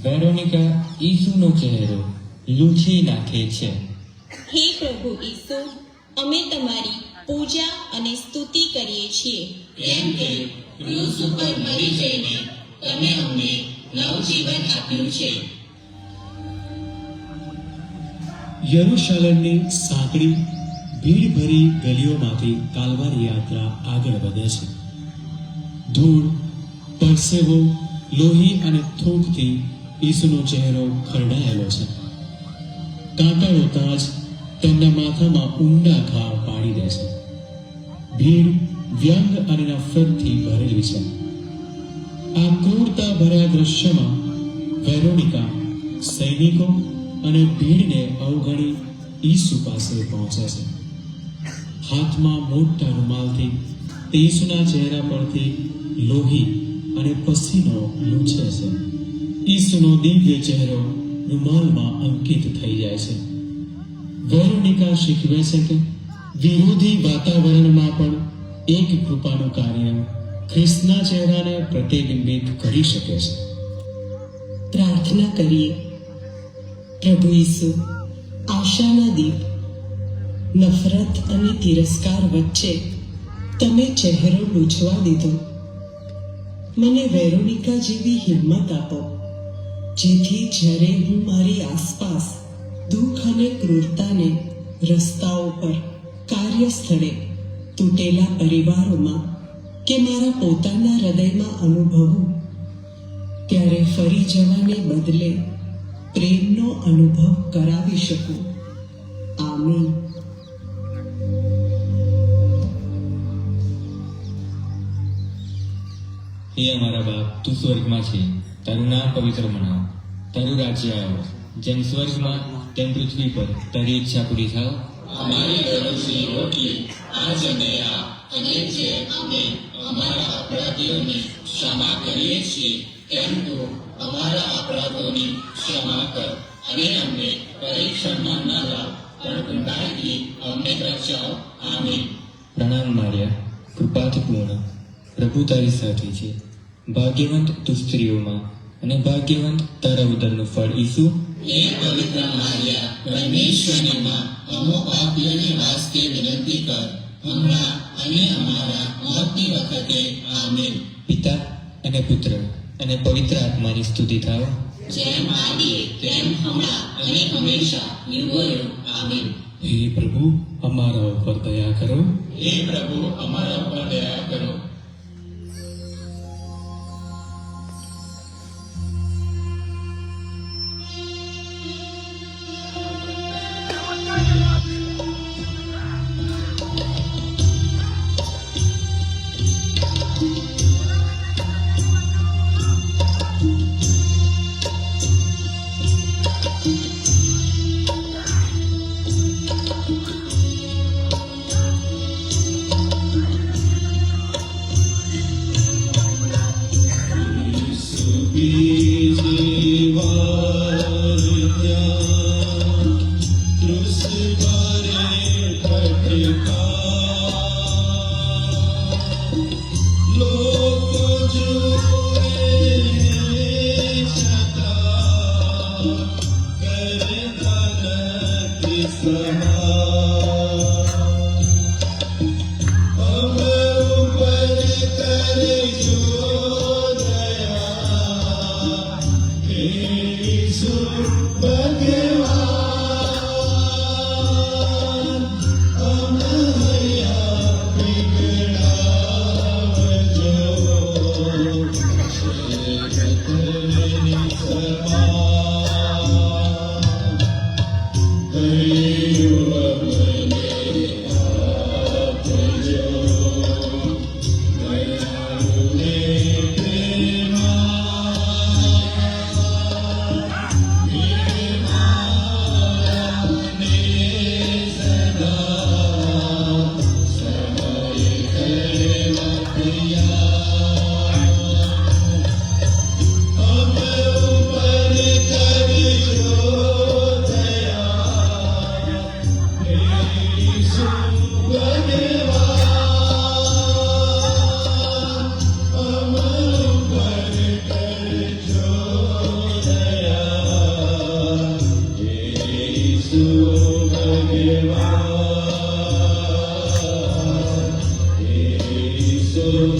વેરોનિકા ઈસુનો ચહેરો લૂછી નાખે છે. હે પ્રભુ ઈસુ, અમે તમારી પૂજા અને સ્તુતિ કરીએ છીએ, કેમ કે ક્રૂસ ઉપર મરી જઈને તમે અમને નવજીવન આપ્યું છે. યરૂશાલેમની સાંકડી ભીડભરી ગલીઓમાંથી કાલવારી યાત્રા આગળ વધે છે. ધૂળ, પરસેવો, લોહી અને થૂંકથી ઈસુનો ચહેરો ખરડાયેલો છે. કાંટા હોતા જ તેમના માથામાં ઊંડા ઘા પાડી દે છે. ભીડ વ્યંગ અને નફરતથી ભરેલી છે. આ ક્રૂરતા ભર્યા દ્રશ્યમાં વેરોનિકા સૈનિકો અને ભીડને અવગણી ઈસુ પાસે પહોંચે છે. હાથમાં મોટા રૂમાલથી ઈસુના ચહેરા પરથી લોહી અને પસીનો લૂછે છે. ઈસુનો દિવ્ય ચહેરો રૂમાલમાં અંકિત થઈ જાય છે. વેરોનિકા શીખવે છે કે વિરોધી વાતાવરણમાં પણ એક કૃપાનું કાર્ય ખ્રિસ્તના ચહેરાને પ્રતિબિંબિત કરી શકે છે. પ્રાર્થના કરીએ. પ્રભુ ઈસુ, આશાના દીપ, નફરત અને તિરસ્કાર વચ્ચે તમે ચહેરો લૂછવા દીધો. મને વેરોનિકા જેવી હિંમત આપો, જેથી જ્યારે હું મારી આસપાસ દુઃખ અને ક્રૂરતાને રસ્તાઓ પર, કાર્યસ્થળે, તૂટેલા પરિવારોમાં કે મારા પોતાના હૃદયમાં અનુભવું, ત્યારે ફરી જવાને બદલે પ્રેમનો અનુભવ કરાવી શકું. આમીન. હે અમારા બાપ, તું સ્વર્ગમાં છે, તારું નામ પવિત્ર મનાવ, તારું રાજ્ય આવે, જેમ સ્વર્ગમાં તેમ પૃથ્વી પર તારી ઈચ્છા પૂરી થાવ. અમારી દરરોજની રોટલી આજ અમને આપ, અને જે અમે અમારા અપરાધીઓને ક્ષમા કરીએ છીએ તેમ તું અમારા અપરાધોની ક્ષમા કર, અને અમને પરીક્ષણમાં ન લાવ, પણ ઊંડાઈથી અમને બચાવ. આમીન. પ્રણામ માર્યા, કૃપાથી પૂર્ણ, પ્રભુ તારી સાથે છે. ભાગ્યવંત તું સ્ત્રીઓમાં, અને ભાગ્યવંત તારા ઉદરનું ફળ ઈસુ. હે પવિત્ર મારિયા, પરમેશ્વરની માં, અમો પાપીઓને વાસ્તે વિનંતી કર, હમણાં અને અમારા મોતની વખતે. આમીન. પિતા અને પુત્ર અને પવિત્ર આત્માની સ્તુતિ થાવ. જેમ આદિએ તેમ હમણાં અને હંમેશા યુગોયુગ. આમીન. હે પ્રભુ, અમારા ઉપર દયા કરો. હે પ્રભુ, અમારા ઉપર દયા કરો. સાતમું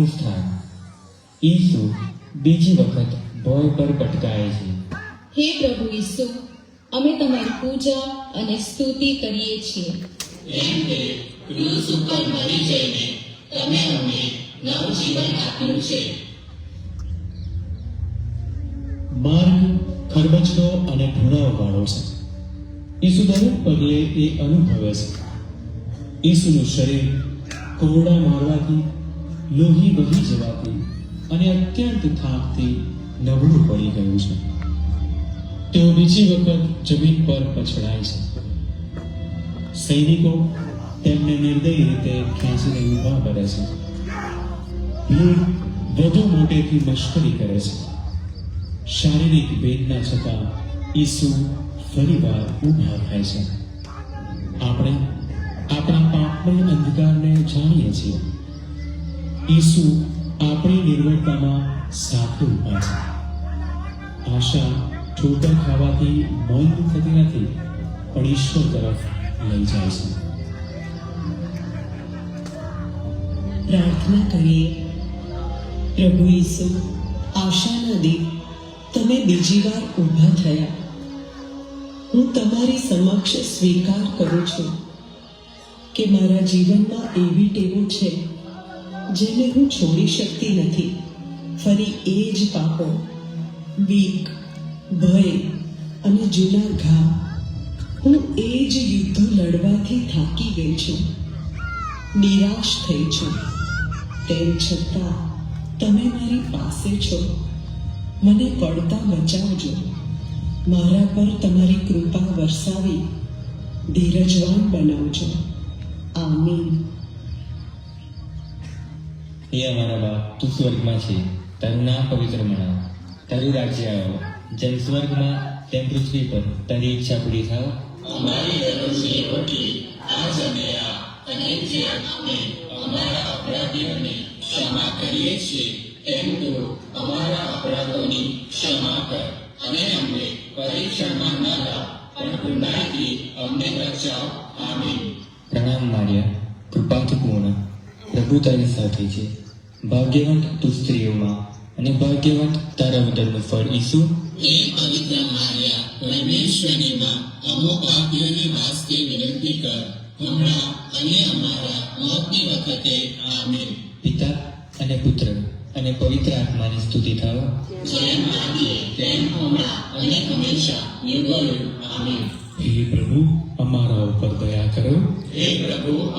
સ્થાન. ઈસુ બીજી વખત ભોય પર પટકાય છે. હે પ્રભુ ઈસુ, અમે તમારી પૂજા અને સ્તુતિ કરીએ છીએ. કેમ કે ક્રૂસ ઉપર મરી જઈને તમે અમને નવું જીવન આપ્યું છે. માર્ગ ખરબચડો અને ઢોળાવવાળો છે. ઈસુ દરેક પગલે એ અનુભવે છે. ઈસુનું શરીર કોરડા મારવાથી, લોહી વહી જવાથી અને અત્યંત થાકથી નબળું પડી ગયું છે. તેઓ બીજી વખત જમીન પર પછડાય છે. સૈનિકો તેમને નિર્દય રીતે ખેંચીને ઊભા કરે છે. ભીડ વધુ મોટેથી મશ્કરી કરે છે. શારીરિક વેદના છતાં ઈસુ ફરીવાર ઊભા થાય છે. આપણે આપણા પાપમય અંધકારને જાણીએ છીએ. ઈસુ આપણી નિર્બળતામાં સાથે ઊભા છે. આશા ઠોકર ખાવાથી બંધ થતી નથી, પણ ઈશ્વર તરફ લઈ જાય છે. પ્રાર્થના કરીએ. પ્રભુ ઈસુ, આશાના દીપ, તમે બીજી વાર ઊભા થયા. હું તમારી સમક્ષ સ્વીકાર કરું છું કે મારા જીવનમાં એવી ટેવો છે જેને હું છોડી શકતી નથી. ફરી એ જ પાપો, બીક, ભય અને જૂના ઘા. હું એ જ યુદ્ધો લડવાથી થાકી ગઈ છું, નિરાશ થઈ છું. તેમ છતાં તમે મારી પાસે છો. મને પડતા બચાવજો. મારા પર તમારી કૃપા વરસાવી ધીરજવાન બનાવજો. આમીન. હે અમારા બાપ, તું સ્વર્ગમાં છે, તારું નામ પવિત્ર મનાવ, તારું રાજ્ય આવો, જેમ સ્વર્ગમાં તેમ પૃથ્વી પર તારી ઈચ્છા પૂરી થાવ. અમારી દરરોજની રોટલી આજ અમને આપ, અને જે અમે અમારા અપરાધીઓને ક્ષમા કરીએ છીએ તેમ તું અમારા અપરાધોની ક્ષમા કર, અને અમને પરીક્ષણમાં ન લાવ, પણ ગુનાહથી અમને બચાવ. આમીન. પ્રણામ માર્યા, કૃપાથી પૂર્ણ, પ્રભુ તારી સાથે છે. ભાગ્યવંત તું સ્ત્રીઓમાં, અને ભાગ્યવંત તારા ઉદરનું ફળ ઈસુ. હે પવિત્ર માર્યા, પરમેશ્વરની માં, અમો પાપીઓને વાસ્તે વિનંતી કર, હમણાં અને અમારા મોતની વખતે. આમીન. પિતા અને પુત્ર અને પવિત્ર આત્માની સ્તુતિ થાવ. જેમ આદિએ તેમ હમણાં અને હંમેશા યુગોયુગ. આમીન. હે પ્રભુ, અમારા ઉપર દયા કરો. હે પ્રભુ,